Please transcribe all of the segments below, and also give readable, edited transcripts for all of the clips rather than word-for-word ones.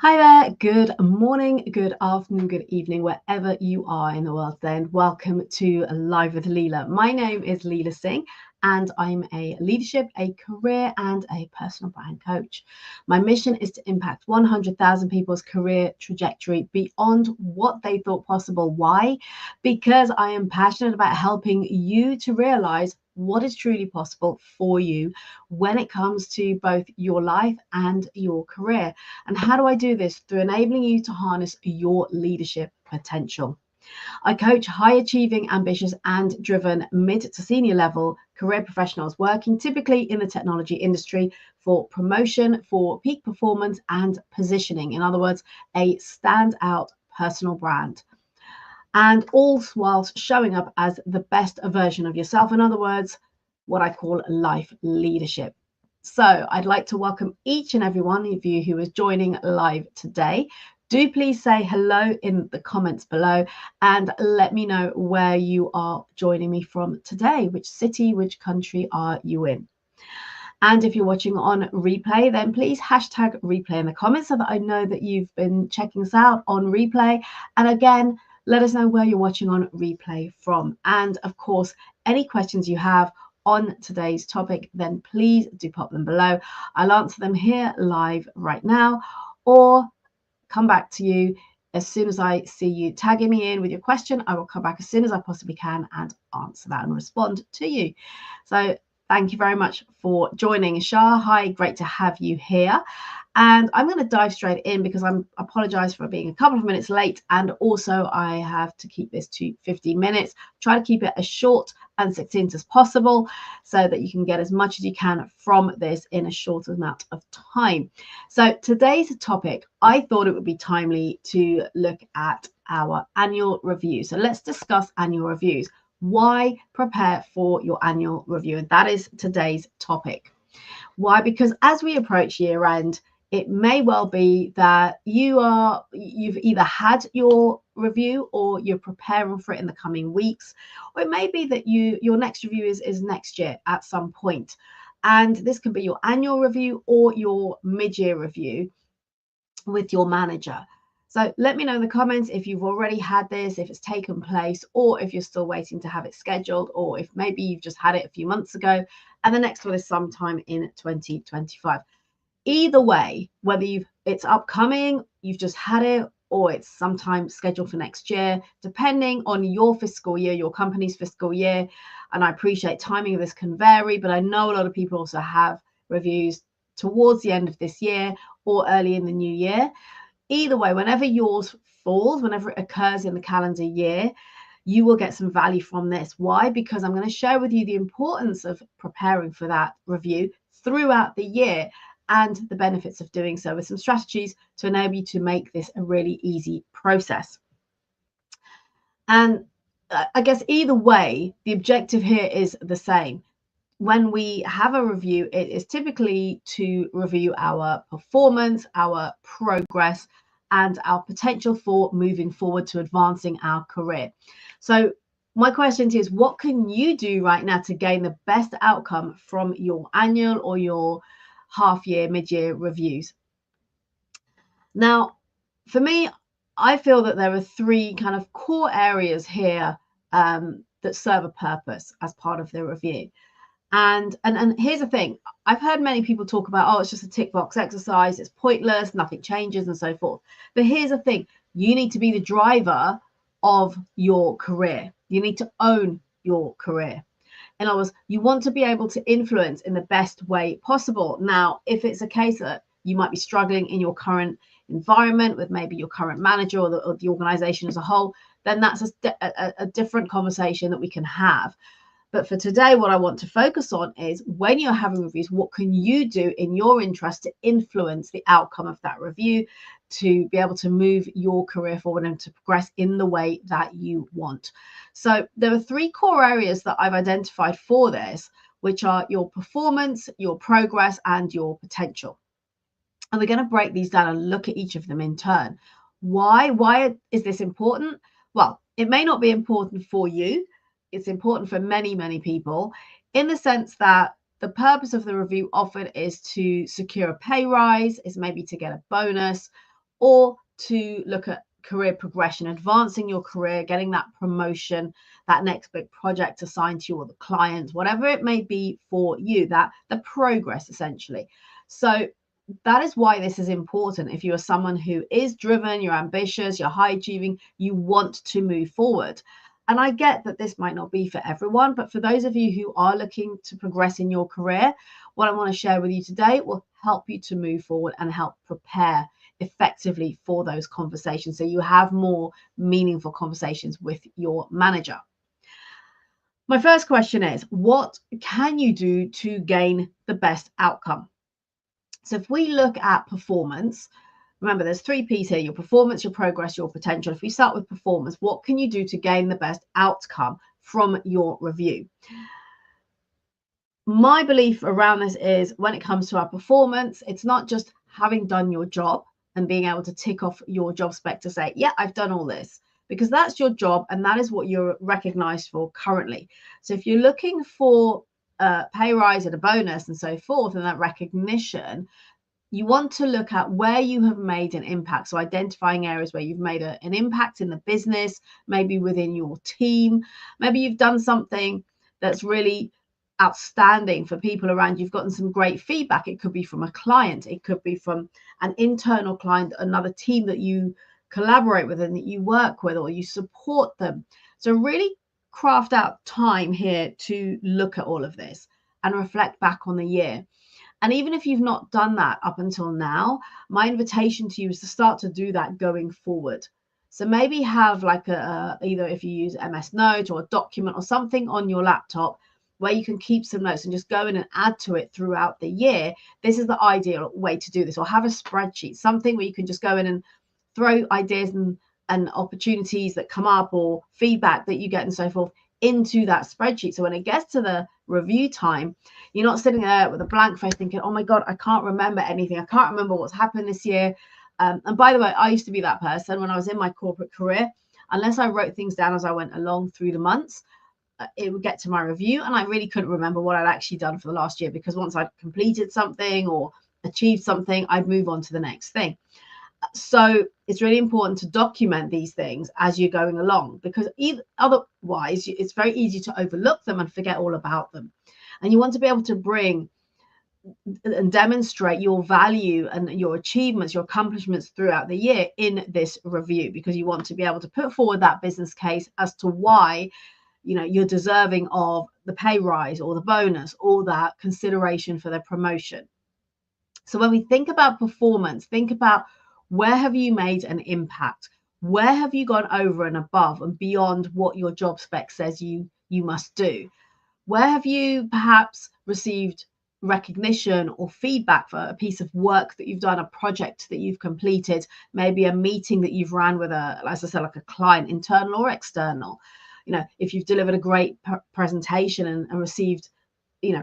Hi there, good morning, good afternoon, good evening, wherever you are in the world today, and welcome to Live with Leila. My name is Leila Singh, and I'm a leadership, a career, and a personal brand coach. My mission is to impact 100,000 people's career trajectory beyond what they thought possible. Why? Because I am passionate about helping you to realize what is truly possible for you when it comes to both your life and your career. And how do I do this? Through enabling you to harness your leadership potential. I coach high achieving, ambitious, and driven mid to senior level career professionals working typically in the technology industry for promotion, for peak performance, and positioning. In other words, a standout personal brand. And all whilst showing up as the best version of yourself. In other words, what I call life leadership. So I'd like to welcome each and every one of you who is joining live today. Do please say hello in the comments below and let me know where you are joining me from today. Which city, which country are you in? And if you're watching on replay, then please hashtag replay in the comments so that I know that you've been checking us out on replay. And again, let us know where you're watching on replay from. And of course, any questions you have on today's topic, then please do pop them below. I'll answer them here live right now, or come back to you as soon as I see you tagging me in with your question. I will come back as soon as I possibly can and answer that and respond to you. So thank you very much for joining. Shah, hi, great to have you here. And I'm going to dive straight in because I apologize for being a couple of minutes late. And also I have to keep this to 15 minutes. Try to keep it as short and succinct as possible so that you can get as much as you can from this in a short amount of time. So today's topic, I thought it would be timely to look at our annual review. So let's discuss annual reviews. Why prepare for your annual review? And that is today's topic. Why? Because as we approach year end, it may well be that you've either had your review or you're preparing for it in the coming weeks, or it may be that your next review is next year at some point. And this can be your annual review or your mid-year review with your manager. So let me know in the comments if you've already had this, if it's taken place, or if you're still waiting to have it scheduled, or if maybe you've just had it a few months ago and the next one is sometime in 2025. Either way, whether it's upcoming, you've just had it, or it's sometime scheduled for next year, depending on your fiscal year, your company's fiscal year. And I appreciate timing of this can vary, but I know a lot of people also have reviews towards the end of this year or early in the new year. Either way, whenever yours falls, whenever it occurs in the calendar year, you will get some value from this. Why? Because I'm going to share with you the importance of preparing for that review throughout the year and the benefits of doing so with some strategies to enable you to make this a really easy process. And I guess either way, the objective here is the same. When we have a review, it is typically to review our performance, our progress, and our potential for moving forward to advancing our career. So my question is, what can you do right now to gain the best outcome from your annual or your half-year, mid-year reviews? Now, for me, I feel that there are three kind of core areas here that serve a purpose as part of the review. And here's the thing. I've heard many people talk about, oh, it's just a tick box exercise. It's pointless. Nothing changes and so forth. But here's the thing. You need to be the driver of your career. You need to own your career. In other words, you want to be able to influence in the best way possible. Now, if it's a case that you might be struggling in your current environment with maybe your current manager or the organization as a whole, then that's a different conversation that we can have. But for today, what I want to focus on is when you're having reviews, what can you do in your interest to influence the outcome of that review, to be able to move your career forward and to progress in the way that you want. So there are three core areas that I've identified for this, which are your performance, your progress, and your potential. And we're going to break these down and look at each of them in turn. Why is this important? Well, it may not be important for you. It's important for many, many people in the sense that the purpose of the review often is to secure a pay rise, is maybe to get a bonus, or to look at career progression, advancing your career, getting that promotion, that next big project assigned to you, or the client, whatever it may be for you, that the progress essentially. So that is why this is important. If you are someone who is driven, you're ambitious, you're high achieving, you want to move forward. And I get that this might not be for everyone, but for those of you who are looking to progress in your career, what I want to share with you today will help you to move forward and help prepare effectively for those conversations, so you have more meaningful conversations with your manager. My first question is, what can you do to gain the best outcome? So if we look at performance, remember there's 3 P's here: your performance, your progress, your potential. If we start with performance, what can you do to gain the best outcome from your review? My belief around this is, when it comes to our performance, it's not just having done your job and being able to tick off your job spec to say, yeah, I've done all this, because that's your job and that is what you're recognized for currently. So if you're looking for a pay rise and a bonus and so forth, and that recognition, you want to look at where you have made an impact. So identifying areas where you've made an impact in the business, maybe within your team, maybe you've done something that's really outstanding for people around. You've gotten some great feedback. It could be from a client, it could be from an internal client, another team that you collaborate with and that you work with, or you support them. So really craft out time here to look at all of this and reflect back on the year. And even if you've not done that up until now, my invitation to you is to start to do that going forward. So maybe have like either if you use MS Note or a document or something on your laptop where you can keep some notes and just go in and add to it throughout the year. This is the ideal way to do this. Or have a spreadsheet, something where you can just go in and throw ideas and opportunities that come up or feedback that you get and so forth into that spreadsheet. So when it gets to the review time, you're not sitting there with a blank face thinking, oh my God, I can't remember anything. I can't remember what's happened this year. And by the way, I used to be that person when I was in my corporate career. Unless I wrote things down as I went along through the months, it would get to my review and I really couldn't remember what I'd actually done for the last year, because once I'd completed something or achieved something, I'd move on to the next thing. So it's really important to document these things as you're going along, because otherwise it's very easy to overlook them and forget all about them. And you want to be able to bring and demonstrate your value and your achievements, your accomplishments throughout the year in this review, because you want to be able to put forward that business case as to why you're deserving of the pay rise or the bonus or that consideration for the promotion. So when we think about performance, think about, where have you made an impact? Where have you gone over and above and beyond what your job spec says you must do? Where have you perhaps received recognition or feedback for a piece of work that you've done, a project that you've completed, maybe a meeting that you've ran with as I said, like a client, internal or external? If you've delivered a great presentation and received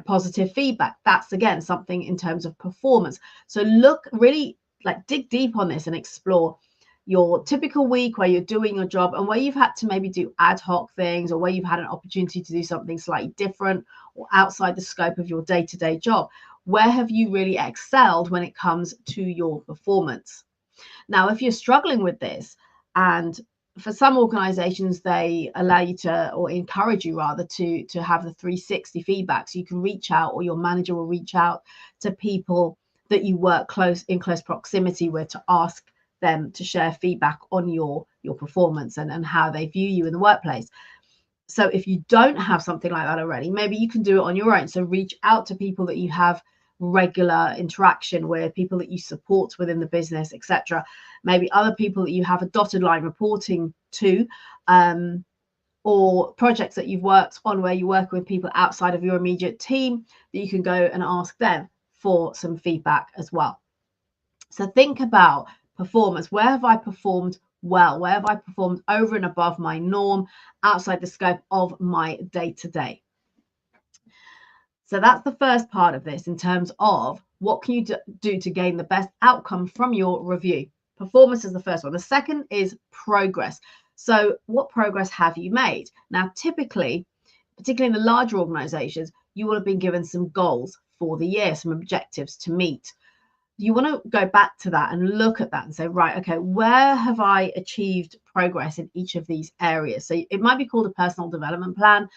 positive feedback, that's again something in terms of performance. So look, really dig deep on this and explore your typical week where you're doing your job and where you've had to maybe do ad hoc things, or where you've had an opportunity to do something slightly different or outside the scope of your day-to-day job. Where have you really excelled when it comes to your performance? Now, if you're struggling with this, and for some organizations, they allow you to, or encourage you rather, to have the 360 feedback. So you can reach out, or your manager will reach out to people that you work in close proximity with, to ask them to share feedback on your performance and how they view you in the workplace. So if you don't have something like that already, maybe you can do it on your own. So reach out to people that you have regular interaction with, people that you support within the business, etc. Maybe other people that you have a dotted line reporting to, or projects that you've worked on where you work with people outside of your immediate team, that you can go and ask them for some feedback as well. So think about performance. Where have I performed well? Where have I performed over and above my norm, outside the scope of my day-to-day? So that's the first part of this, in terms of what can you do to gain the best outcome from your review. Performance is the first one. The second is progress. So what progress have you made? Now, typically, particularly in the larger organizations, you will have been given some goals for the year, some objectives to meet. you want to go back to that and look at that and say, right, okay, where have I achieved progress in each of these areas? So it might be called a personal development plan,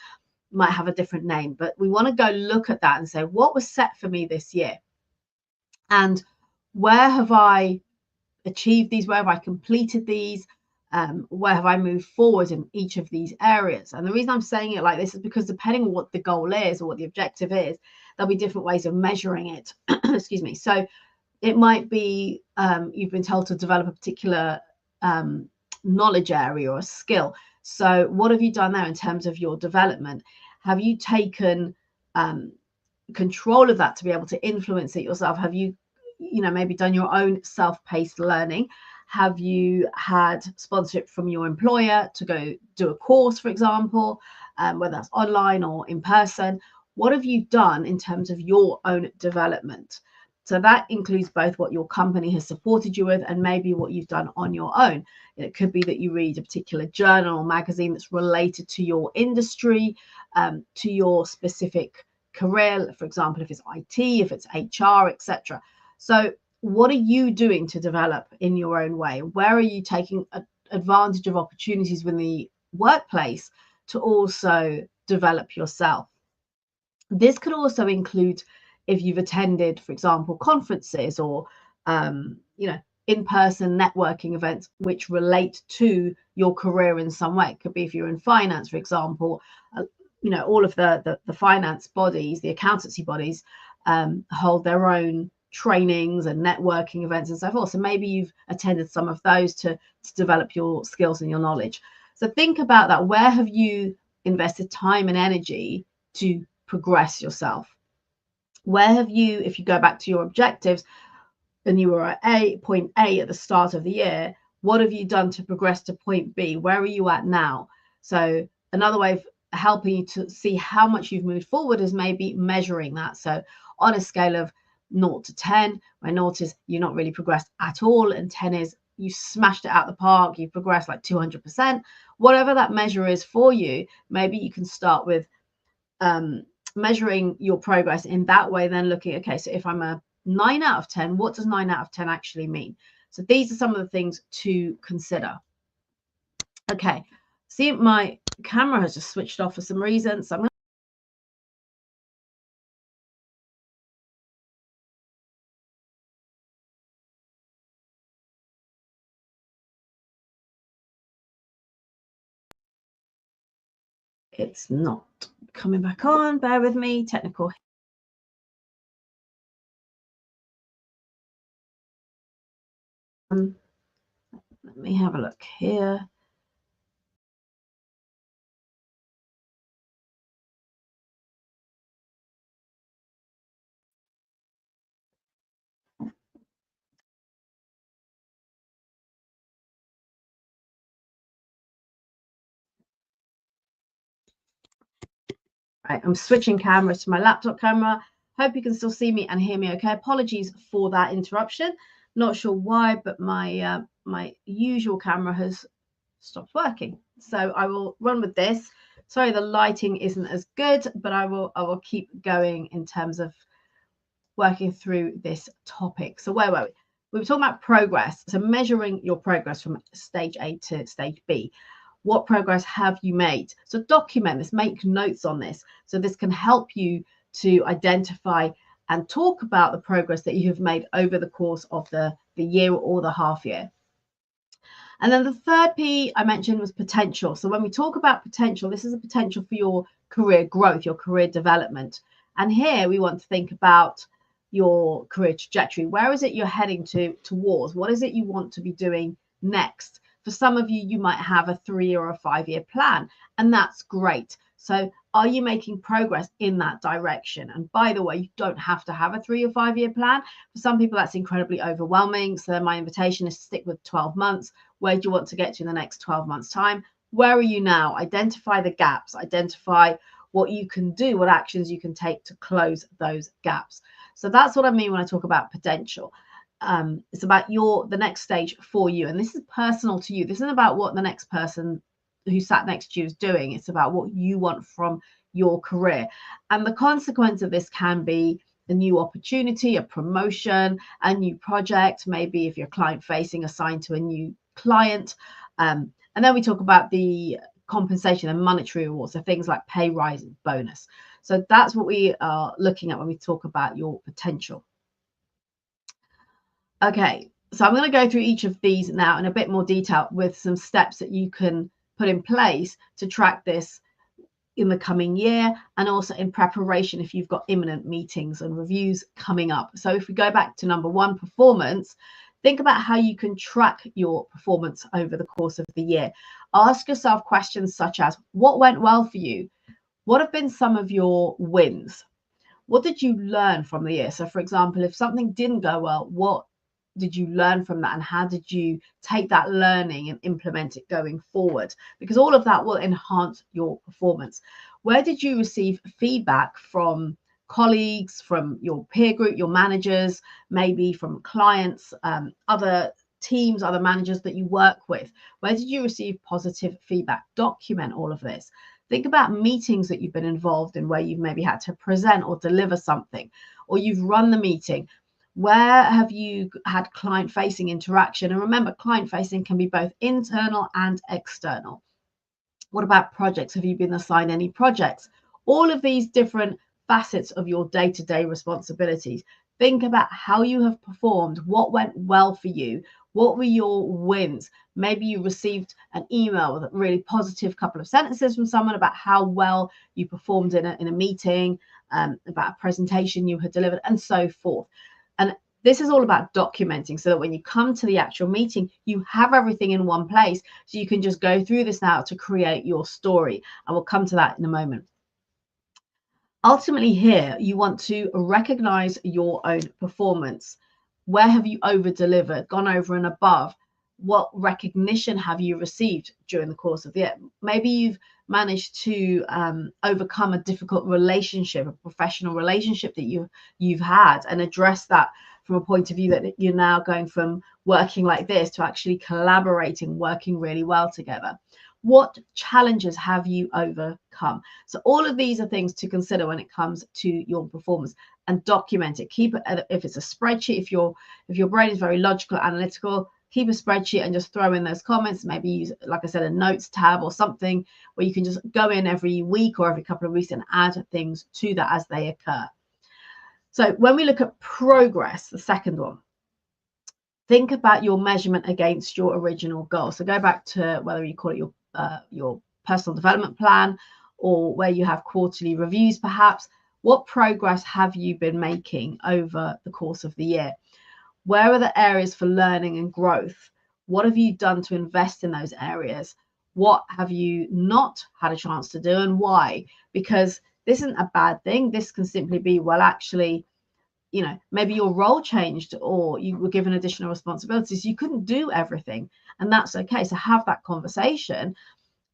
might have a different name, but we want to go look at that and say, what was set for me this year? And where have I achieved these? Where have I completed these? Where have I moved forward in each of these areas? And the reason I'm saying it like this is because depending on what the goal is or what the objective is, there'll be different ways of measuring it. Excuse me. So it might be you've been told to develop a particular knowledge area or a skill. So what have you done there in terms of your development? Have you taken control of that to be able to influence it yourself? Have you maybe done your own self-paced learning? Have you had sponsorship from your employer to go do a course, for example, whether that's online or in person? What have you done in terms of your own development? So that includes both what your company has supported you with and maybe what you've done on your own. It could be that you read a particular journal or magazine that's related to your industry, to your specific career, for example, if it's IT, if it's HR, etc. So what are you doing to develop in your own way? Where are you taking advantage of opportunities within the workplace to also develop yourself? This could also include if you've attended, for example, conferences or in-person networking events which relate to your career in some way. It could be if you're in finance, for example, all of the finance bodies, the accountancy bodies hold their own trainings and networking events and so forth. So maybe you've attended some of those to develop your skills and your knowledge. So think about that. Where have you invested time and energy to progress yourself? Where have you, if you go back to your objectives and you were at point A at the start of the year, what have you done to progress to point B? Where are you at now? So another way of helping you to see how much you've moved forward is maybe measuring that. So on a scale of 0 to 10, where 0 is you're not really progressed at all, and 10 is you smashed it out the park, you've progressed like 200%. Whatever that measure is for you, maybe you can start with measuring your progress in that way, then looking, okay, so if I'm a 9 out of 10, what does 9 out of 10 actually mean? So these are some of the things to consider. Okay, see, my camera has just switched off for some reason, so I'm going it's not coming back on. Bear with me, technical. Let me have a look here. Right, I'm switching cameras to my laptop camera. Hope you can still see me and hear me okay. Apologies for that interruption. Not sure why, but my my usual camera has stopped working. So I will run with this. Sorry, the lighting isn't as good, but I will keep going in terms of working through this topic. So where were we? We were talking about progress. So measuring your progress from stage A to stage B. What progress have you made? So document this, make notes on this. So this can help you to identify and talk about the progress that you have made over the course of the year or the half year. And then the third P I mentioned was potential. So when we talk about potential, this is a potential for your career growth, your career development. And here we want to think about your career trajectory. Where is it you're heading towards? What is it you want to be doing next? For some of you, you might have a 3 or a 5-year plan, and that's great. So are you making progress in that direction? And by the way, you don't have to have a 3 or 5-year plan. For some people, that's incredibly overwhelming. So my invitation is to stick with 12 months. Where do you want to get to in the next 12 months' time? Where are you now? Identify the gaps, identify what you can do, what actions you can take to close those gaps. So that's what I mean when I talk about potential. It's about the next stage for you. And this is personal to you. This isn't about what the next person who sat next to you is doing. It's about what you want from your career. And the consequence of this can be a new opportunity, a promotion, a new project, maybe if you're client facing, assigned to a new client. And then we talk about the compensation and monetary rewards, so things like pay rise and bonus. So that's what we are looking at when we talk about your potential. Okay, so I'm going to go through each of these now in a bit more detail with some steps that you can put in place to track this in the coming year, and also in preparation if you've got imminent meetings and reviews coming up. So if we go back to number one, performance, think about how you can track your performance over the course of the year. Ask yourself questions such as, what went well for you? What have been some of your wins? What did you learn from the year? So for example, if something didn't go well, what did you learn from that, and how did you take that learning and implement it going forward? Because all of that will enhance your performance. Where did you receive feedback from colleagues, from your peer group, your managers, maybe from clients, other teams, other managers that you work with? Where did you receive positive feedback? Document all of this. Think about meetings that you've been involved in where you've maybe had to present or deliver something, or you've run the meeting. Where have you had client-facing interaction? And remember, client-facing can be both internal and external. What about projects? Have you been assigned any projects? All of these different facets of your day-to-day responsibilities. Think about how you have performed, what went well for you, what were your wins? Maybe you received an email with a really positive couple of sentences from someone about how well you performed in a meeting, about a presentation you had delivered, and so forth. And this is all about documenting so that when you come to the actual meeting, you have everything in one place. So you can just go through this now to create your story. And we'll come to that in a moment. Ultimately here, you want to recognize your own performance. Where have you over-delivered, gone over and above? What recognition have you received during the course of the year? Maybe you've managed to overcome a difficult relationship, a professional relationship that you've had, and address that from a point of view that you're now going from working like this to actually collaborating, working really well together. What challenges have you overcome? So all of these are things to consider when it comes to your performance, and document it. Keep it, if it's a spreadsheet, if your brain is very logical, analytical, keep a spreadsheet and just throw in those comments. Maybe use, like I said, a notes tab or something where you can just go in every week or every couple of weeks and add things to that as they occur. So when we look at progress, the second one, think about your measurement against your original goal. So go back to whether you call it your personal development plan, or where you have quarterly reviews, perhaps. What progress have you been making over the course of the year? Where are the areas for learning and growth? What have you done to invest in those areas? What have you not had a chance to do, and why? Because this isn't a bad thing. This can simply be, well, actually, you know, maybe your role changed or you were given additional responsibilities. You couldn't do everything, and that's okay. So have that conversation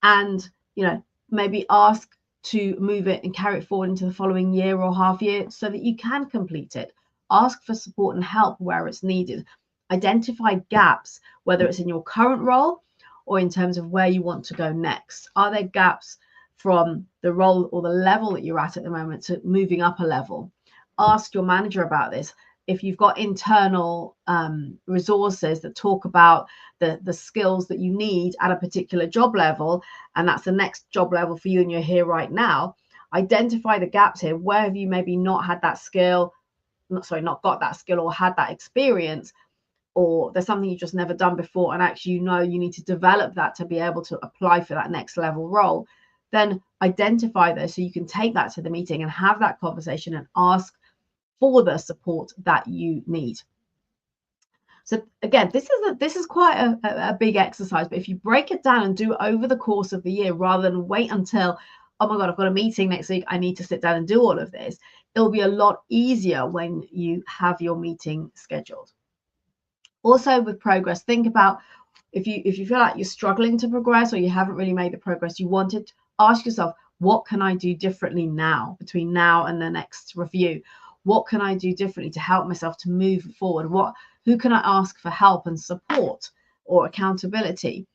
and, you know, maybe ask to move it and carry it forward into the following year or half year so that you can complete it. Ask for support and help where it's needed. Identify gaps, whether it's in your current role or in terms of where you want to go next. Are there gaps from the role or the level that you're at the moment to moving up a level? Ask your manager about this. If you've got internal resources that talk about the skills that you need at a particular job level, and that's the next job level for you and you're here right now, identify the gaps here. Where have you maybe not had that skill, not got that skill or had that experience, or there's something you've just never done before, and actually you know you need to develop that to be able to apply for that next level role. Then identify those so you can take that to the meeting and have that conversation and ask for the support that you need. So again, this is quite a big exercise, but if you break it down and do it over the course of the year rather than wait until, oh my God, I've got a meeting next week, I need to sit down and do all of this, it'll be a lot easier when you have your meeting scheduled. Also with progress, think about if you feel like you're struggling to progress or you haven't really made the progress you wanted, ask yourself, what can I do differently now, between now and the next review? What can I do differently to help myself to move forward? Who can I ask for help and support or accountability?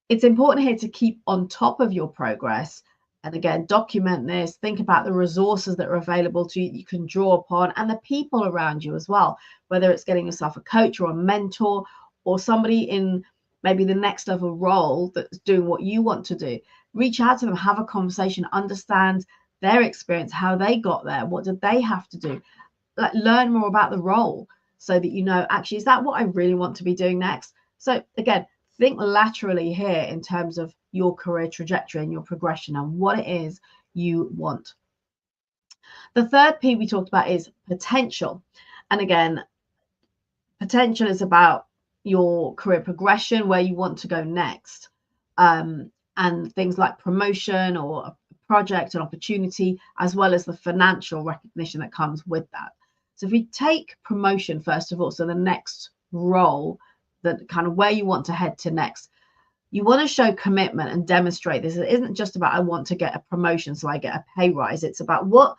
It's important here to keep on top of your progress And again, document this, think about the resources that are available to you, you can draw upon, and the people around you as well, whether it's getting yourself a coach or a mentor or somebody in maybe the next level role that's doing what you want to do. Reach out to them, have a conversation, understand their experience, how they got there, what did they have to do, like learn more about the role so that you know, actually, is that what I really want to be doing next? So again, think laterally here in terms of your career trajectory and your progression and what it is you want. The third P we talked about is potential. And again, potential is about your career progression, where you want to go next, and things like promotion or a project, an opportunity, as well as the financial recognition that comes with that. So if we take promotion first of all, so the next role, that kind of where you want to head to next, you want to show commitment and demonstrate this. It isn't just about I want to get a promotion so I get a pay rise. It's about what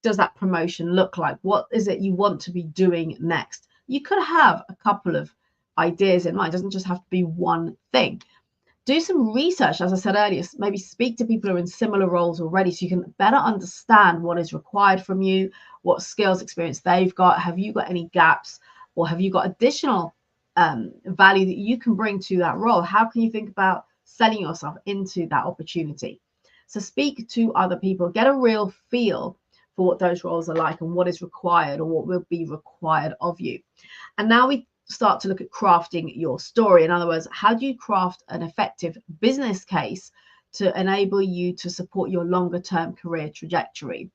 does that promotion look like? What is it you want to be doing next? You could have a couple of ideas in mind. It doesn't just have to be one thing. Do some research, as I said earlier, maybe speak to people who are in similar roles already so you can better understand what is required from you, what skills, experience they've got. Have you got any gaps, or have you got additional value that you can bring to that role? How can you think about selling yourself into that opportunity? So speak to other people, get a real feel for what those roles are like and what is required or what will be required of you. And now we start to look at crafting your story. In other words, how do you craft an effective business case to enable you to support your longer term career trajectory?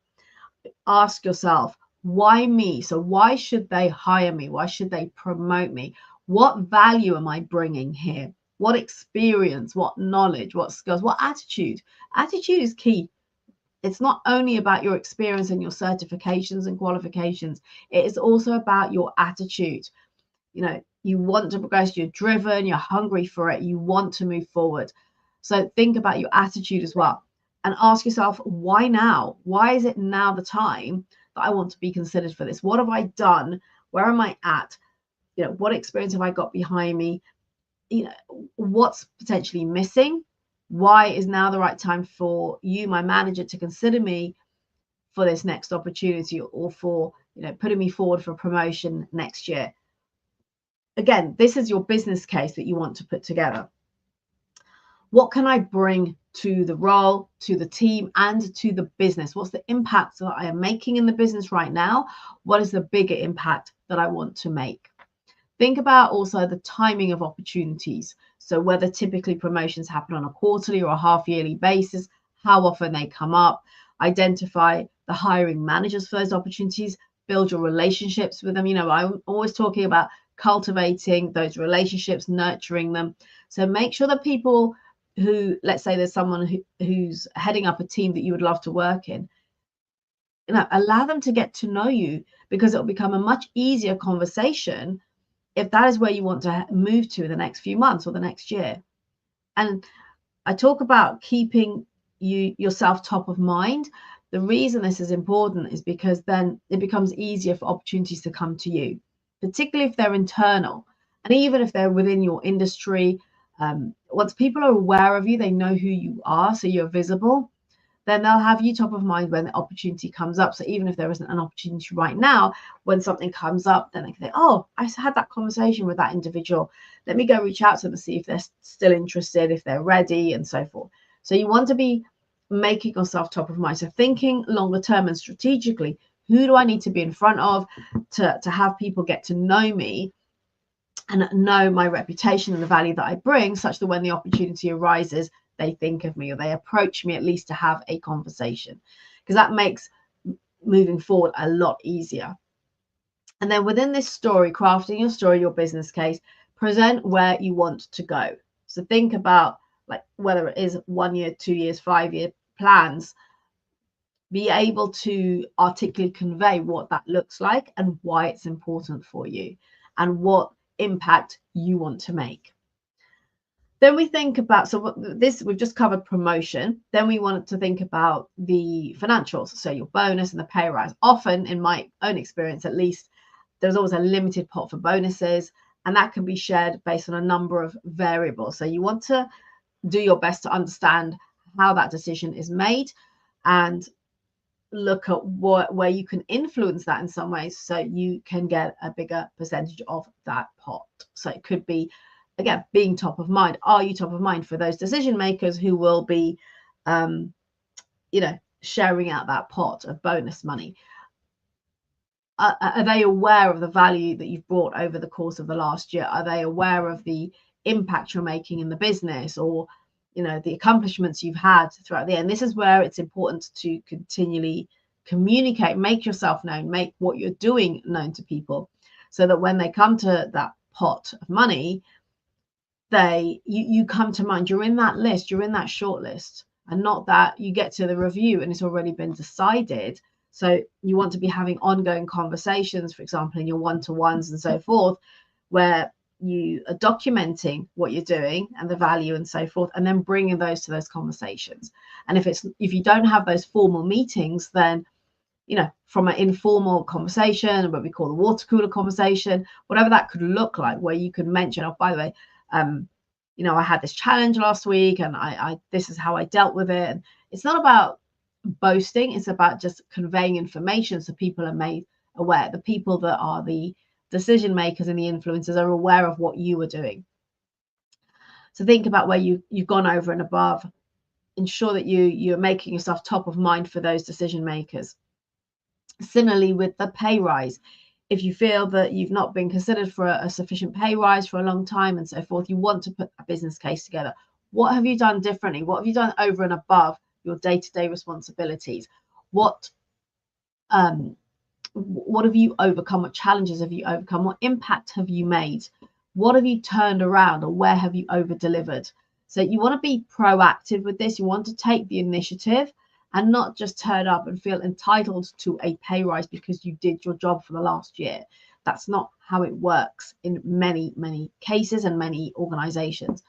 Ask yourself, why me? So why should they hire me? Why should they promote me? What value am I bringing here? What experience, what knowledge, what skills, what attitude? Attitude is key. It's not only about your experience and your certifications and qualifications. It is also about your attitude. You know, you want to progress, you're driven, you're hungry for it, you want to move forward. So think about your attitude as well and ask yourself, why now? Why is it now the time that I want to be considered for this? What have I done? Where am I at? You know, what experience have I got behind me? You know, what's potentially missing? Why is now the right time for you, my manager, to consider me for this next opportunity, or for, you know, putting me forward for promotion next year? Again, this is your business case that you want to put together. What can I bring to the role, to the team, and to the business? What's the impact that I am making in the business right now? What is the bigger impact that I want to make? Think about also the timing of opportunities. So whether typically promotions happen on a quarterly or a half-yearly basis, how often they come up, identify the hiring managers for those opportunities, build your relationships with them. You know, I'm always talking about cultivating those relationships, nurturing them. So make sure that people who, let's say there's someone who's heading up a team that you would love to work in, you know, allow them to get to know you, because it'll become a much easier conversation if that is where you want to move to in the next few months or the next year. And I talk about keeping yourself top of mind. The reason this is important is because then it becomes easier for opportunities to come to you, particularly if they're internal. And even if they're within your industry, once people are aware of you, they know who you are, so you're visible, then they'll have you top of mind when the opportunity comes up. So even if there isn't an opportunity right now, when something comes up, then they can think, oh, I had that conversation with that individual. Let me go reach out to them and see if they're still interested, if they're ready, and so forth. So you want to be making yourself top of mind. So thinking longer term and strategically, who do I need to be in front of to have people get to know me and know my reputation and the value that I bring, such that when the opportunity arises, they think of me, or they approach me at least to have a conversation, because that makes moving forward a lot easier. And then within this story, crafting your story, your business case, present where you want to go. So think about, like, whether it is 1 year, 2 years, 5-year plans, be able to articulately convey what that looks like and why it's important for you and what impact you want to make. Then we think about, so this, we've just covered promotion. Then we want to think about the financials, so your bonus and the pay rise. Often, in my own experience at least, there's always a limited pot for bonuses, and that can be shared based on a number of variables. So you want to do your best to understand how that decision is made, and look at where you can influence that in some ways so you can get a bigger percentage of that pot. So it could be, again, being top of mind. Are you top of mind for those decision makers who will be sharing out that pot of bonus money? Are they aware of the value that you've brought over the course of the last year? Are they aware of the impact you're making in the business, or the accomplishments you've had throughout the year? And this is where it's important to continually communicate, make yourself known, make what you're doing known to people, so that when they come to that pot of money, you come to mind. You're in that list, you're in that short list, and not that you get to the review and it's already been decided. So you want to be having ongoing conversations, for example, in your one-to-ones and so forth, where you are documenting what you're doing and the value and so forth, and then bringing those to those conversations. And if you don't have those formal meetings, then from an informal conversation, what we call the water cooler conversation, whatever that could look like, where you could mention, oh, by the way, I had this challenge last week, and I this is how I dealt with it. And it's not about boasting, it's about just conveying information so people are made aware. The people that are the decision makers and the influencers are aware of what you are doing. So think about where you've gone over and above. Ensure that you're making yourself top of mind for those decision makers. Similarly, with the pay rise, if you feel that you've not been considered for a sufficient pay rise for a long time and so forth, you want to put a business case together. What have you done differently? What have you done over and above your day-to-day responsibilities? What have you overcome? What challenges have you overcome? What impact have you made? What have you turned around, or where have you over-delivered? So you want to be proactive with this. You want to take the initiative and not just turn up and feel entitled to a pay rise because you did your job for the last year. That's not how it works in many, many cases and many organizations.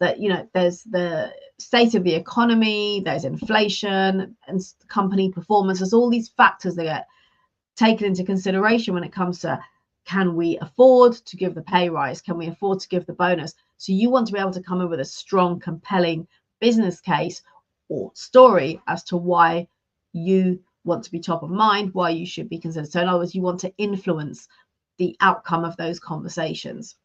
That, there's the state of the economy, there's inflation and company performance. There's all these factors that get taken into consideration when it comes to, can we afford to give the pay rise? Can we afford to give the bonus? So you want to be able to come in with a strong, compelling business case or story as to why you want to be top of mind, why you should be considered. So in other words, you want to influence the outcome of those conversations.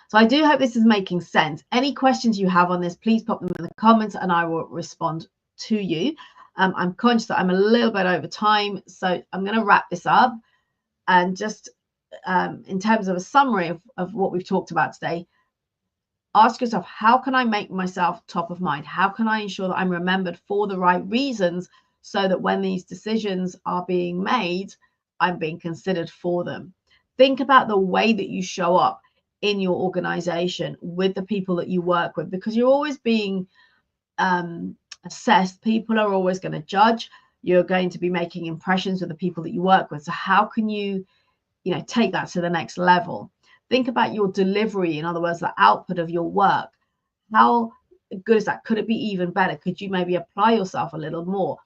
So I do hope this is making sense. Any questions you have on this, please pop them in the comments and I will respond to you. I'm conscious that I'm a little bit over time, so I'm going to wrap this up. And just in terms of a summary of what we've talked about today, ask yourself, how can I make myself top of mind? How can I ensure that I'm remembered for the right reasons, so that when these decisions are being made, I'm being considered for them? Think about the way that you show up in your organization with the people that you work with, because you're always being assessed. People are always going to judge. You're going to be making impressions with the people that you work with. So how can you take that to the next level? Think about your delivery, in other words, the output of your work. How good is that? Could it be even better? Could you maybe apply yourself a little more?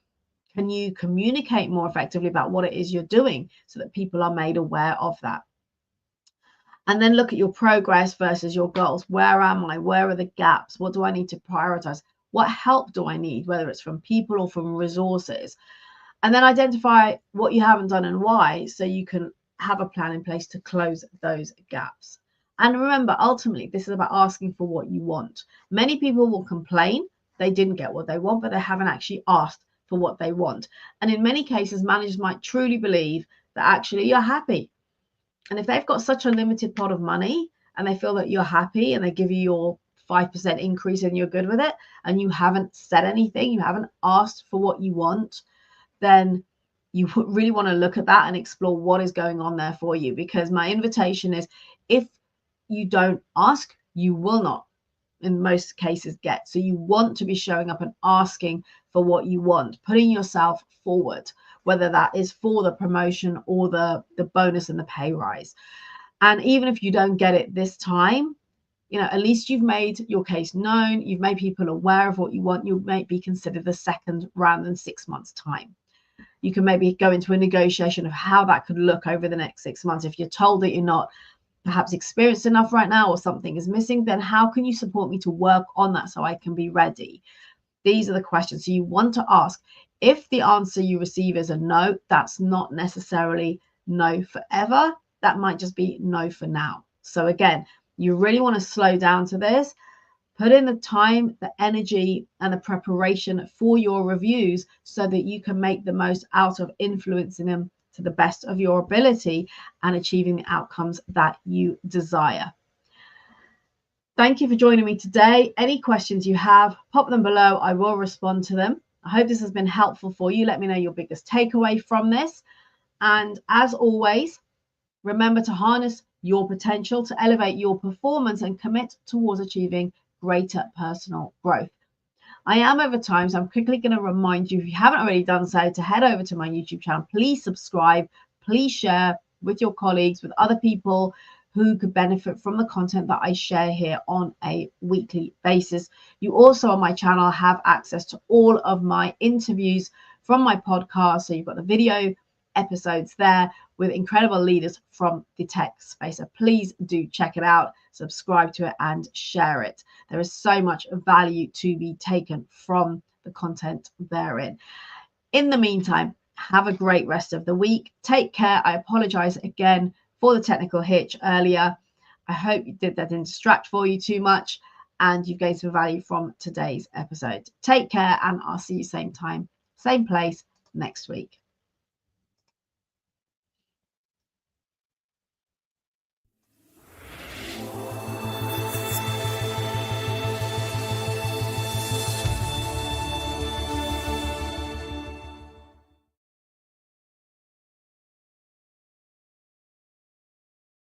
Can you communicate more effectively about what it is you're doing so that people are made aware of that? And then look at your progress versus your goals. Where am I? Where are the gaps? What do I need to prioritize? What help do I need, whether it's from people or from resources? And then identify what you haven't done and why, so you can have a plan in place to close those gaps. And remember, ultimately, this is about asking for what you want. Many people will complain they didn't get what they want, but they haven't actually asked for what they want. And in many cases, managers might truly believe that actually you're happy. And if they've got such a limited pot of money and they feel that you're happy and they give you your 5% increase and you're good with it, and you haven't said anything, you haven't asked for what you want, then you really want to look at that and explore what is going on there for you. Because my invitation is, if you don't ask, you will not, in most cases, get. So you want to be showing up and asking for what you want, putting yourself forward, whether that is for the promotion or the bonus and the pay rise. And even if you don't get it this time, at least you've made your case known. You've made people aware of what you want. You may be considered the second round in 6 months' time. You can maybe go into a negotiation of how that could look over the next 6 months. If you're told that you're not perhaps experienced enough right now, or something is missing, then how can you support me to work on that so I can be ready? These are the questions you want to ask. If the answer you receive is a no, that's not necessarily no forever. That might just be no for now. So again, you really want to slow down to this. Put in the time, the energy, and the preparation for your reviews so that you can make the most out of influencing them to the best of your ability and achieving the outcomes that you desire. Thank you for joining me today. Any questions you have, pop them below. I will respond to them. I hope this has been helpful for you. Let me know your biggest takeaway from this. And as always, remember to harness your potential to elevate your performance and commit towards achieving greater personal growth. I am over time, so I'm quickly going to remind you, if you haven't already done so, to head over to my YouTube channel. Please subscribe. Please share with your colleagues, with other people who could benefit from the content that I share here on a weekly basis. You also on my channel have access to all of my interviews from my podcast. So you've got the video episodes there with incredible leaders from the tech space. So please do check it out, subscribe to it, and share it. There is so much value to be taken from the content therein. In the meantime, have a great rest of the week. Take care. I apologize again for the technical hitch earlier. I hope that didn't distract for you too much and you've gained some value from today's episode. Take care, and I'll see you same time, same place next week.